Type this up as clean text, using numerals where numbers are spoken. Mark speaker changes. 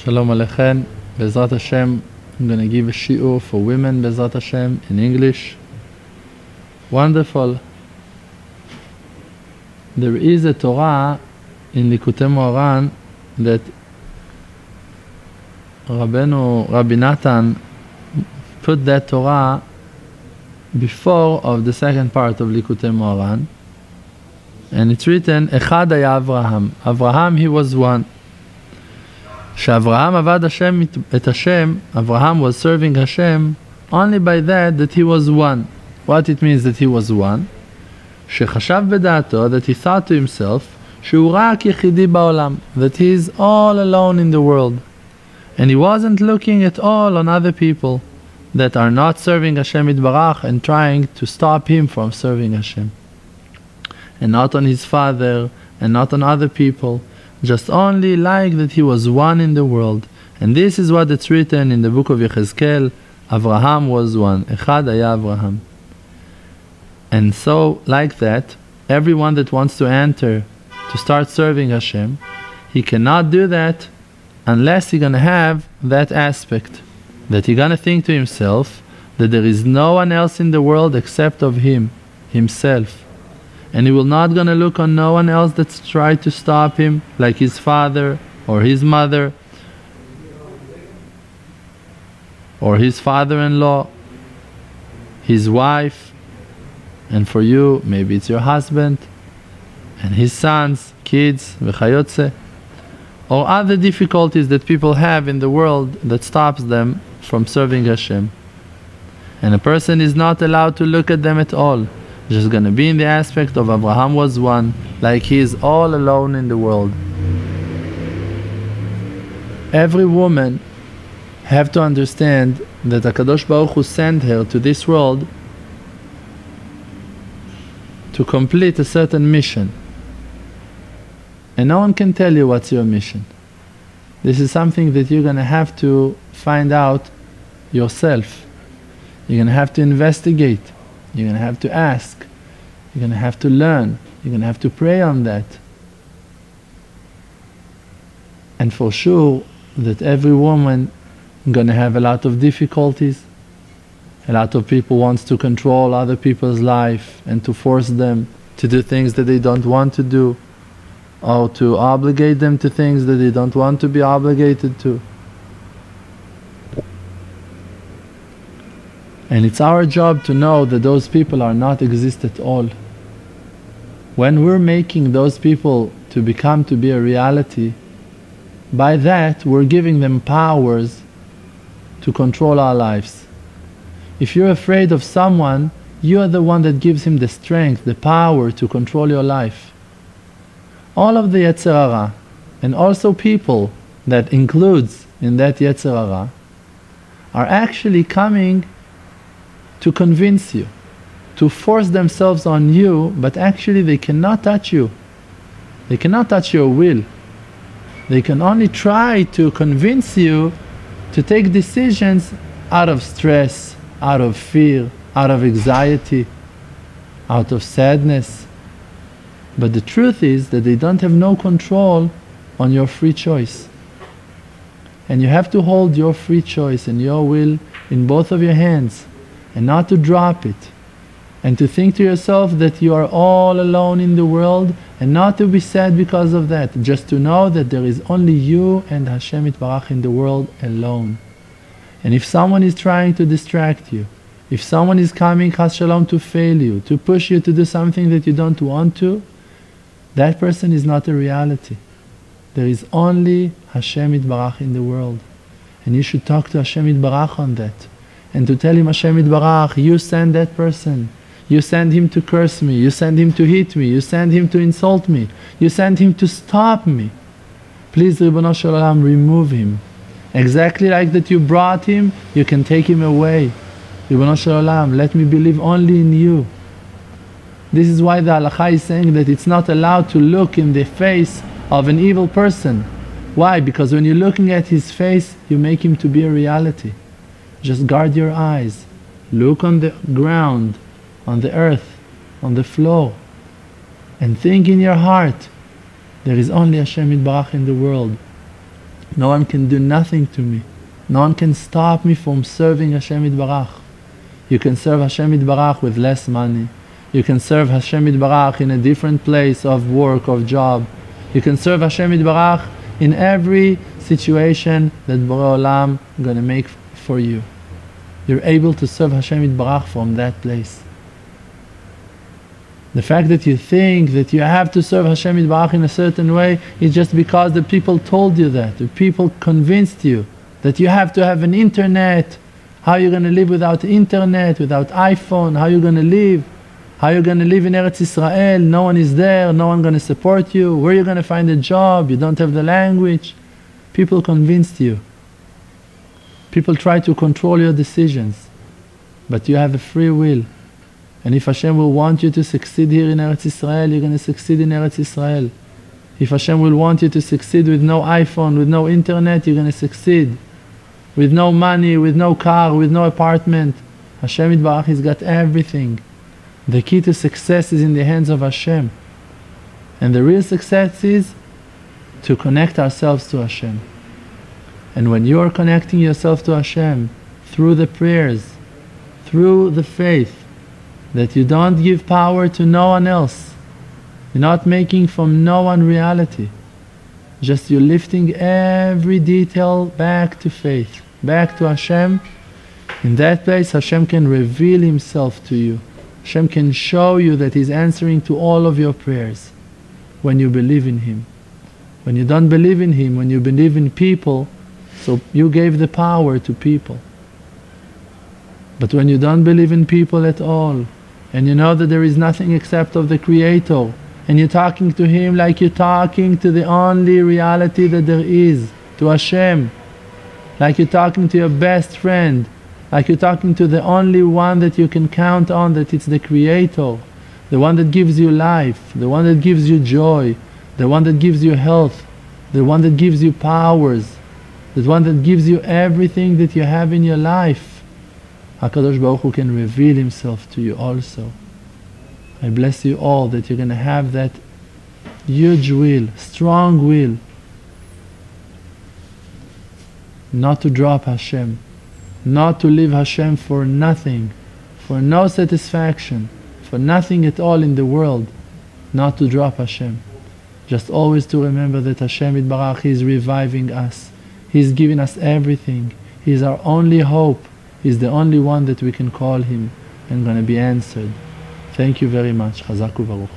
Speaker 1: Shalom Aleichem. Bezrat Hashem, I'm going to give a shiur for women, Bezrat Hashem, in English. Wonderful. There is a Torah in Likutei Moharan that Rabbi Nachman put that Torah before of the second part of Likutei Moharan, and it's written, Echad haya Avraham. Avraham, he was one. Avraham was serving Hashem only by that he was one. What it means that he was one? שחשב בדעתו, that he thought to himself, שהוא רק יחידי בעולם, that he is all alone in the world. And he wasn't looking at all on other people that are not serving Hashem Yitbarach and trying to stop him from serving Hashem. And not on his father, and not on other people, just only like that he was one in the world. And this is what it's written in the book of Yechezkel, Avraham was one, Echad haya Avraham. And so, like that, everyone that wants to enter, to start serving Hashem, he cannot do that unless he's going to have that aspect, that he's going to think to himself that there is no one else in the world except of him, himself. And he will not gonna look on no one else that's tried to stop him, like his father or his mother or his father-in-law, his wife, and for you maybe it's your husband and his sons, kids, v'chayotze, or other difficulties that people have in the world that stops them from serving Hashem. And a person is not allowed to look at them at all. Just going to be in the aspect of Abraham was one, like he is all alone in the world. Every woman have to understand that HaKadosh Baruch Hu sent her to this world to complete a certain mission. And no one can tell you what's your mission. This is something that you're going to have to find out yourself. You're going to have to investigate. You're going to have to ask, you're going to have to learn, you're going to have to pray on that. And for sure that every woman is going to have a lot of difficulties. A lot of people wants to control other people's life and to force them to do things that they don't want to do, or to obligate them to things that they don't want to be obligated to. And it's our job to know that those people are not exist at all. When we're making those people to become to be a reality, by that we're giving them powers to control our lives. If you're afraid of someone, you are the one that gives him the strength, the power to control your life. All of the Yetzer Hara, and also people that includes in that Yetzer Hara, are actually coming to convince you, to force themselves on you, but actually they cannot touch you. They cannot touch your will. They can only try to convince you to take decisions out of stress, out of fear, out of anxiety, out of sadness. But the truth is that they don't have no control on your free choice. And you have to hold your free choice and your will in both of your hands, and not to drop it, and to think to yourself that you are all alone in the world, and not to be sad because of that, just to know that there is only you and Hashem Yitbarach in the world alone. And if someone is trying to distract you, if someone is coming Chas Shalom to fail you, to push you to do something that you don't want to, that person is not a reality. There is only Hashem Yitbarach in the world, and you should talk to Hashem Yitbarach on that. And to tell him, Hashem Yitbarach, you send that person, you send him to curse me, you send him to hit me, you send him to insult me, you send him to stop me. Please, Ribono Shel Olam, remove him. Exactly like that you brought him, you can take him away. Ribono Shel Olam, let me believe only in you. This is why the halakha is saying that it's not allowed to look in the face of an evil person. Why? Because when you're looking at his face, you make him to be a reality. Just guard your eyes, look on the ground, on the earth, on the floor, and think in your heart, there is only Hashem Yitbarach in the world. No one can do nothing to me. No one can stop me from serving Hashem Yitbarach. You can serve Hashem Yitbarach with less money. You can serve Hashem Yitbarach in a different place of work, of job. You can serve Hashem Yitbarach in every situation that Bore Olam is going to make for you. You're able to serve Hashem Yitbarach from that place. The fact that you think that you have to serve Hashem Yitbarach in a certain way is just because the people told you that. The people convinced you that you have to have an internet. How are you going to live without internet, without iPhone? How are you going to live? How are you going to live in Eretz Israel? No one is there, no one going to support you. Where are you going to find a job? You don't have the language. People convinced you. People try to control your decisions. But you have a free will. And if Hashem will want you to succeed here in Eretz Israel, you're going to succeed in Eretz Israel. If Hashem will want you to succeed with no iPhone, with no internet, you're going to succeed. With no money, with no car, with no apartment, Hashem Yitbarach has got everything. The key to success is in the hands of Hashem. And the real success is to connect ourselves to Hashem. And when you are connecting yourself to Hashem through the prayers, through the faith, that you don't give power to no one else, you're not making from no one reality, just you're lifting every detail back to faith, back to Hashem. In that place Hashem can reveal Himself to you. Hashem can show you that He's answering to all of your prayers when you believe in Him. When you don't believe in Him, when you believe in people, so you gave the power to people. But when you don't believe in people at all, and you know that there is nothing except of the Creator, and you're talking to Him like you're talking to the only reality that there is, to Hashem, like you're talking to your best friend, like you're talking to the only one that you can count on, that it's the Creator, the one that gives you life, the one that gives you joy, the one that gives you health, the one that gives you powers, the one that gives you everything that you have in your life. HaKadosh Baruch Hu can reveal Himself to you also. I bless you all that you're going to have that huge will, strong will, not to drop Hashem, not to leave Hashem for nothing, for no satisfaction, for nothing at all in the world, not to drop Hashem. Just always to remember that Hashem Yitbarach is reviving us. He's giving us everything. He's our only hope. He's the only one that we can call Him and going to be answered. Thank you very much. Chazak u'Baruch.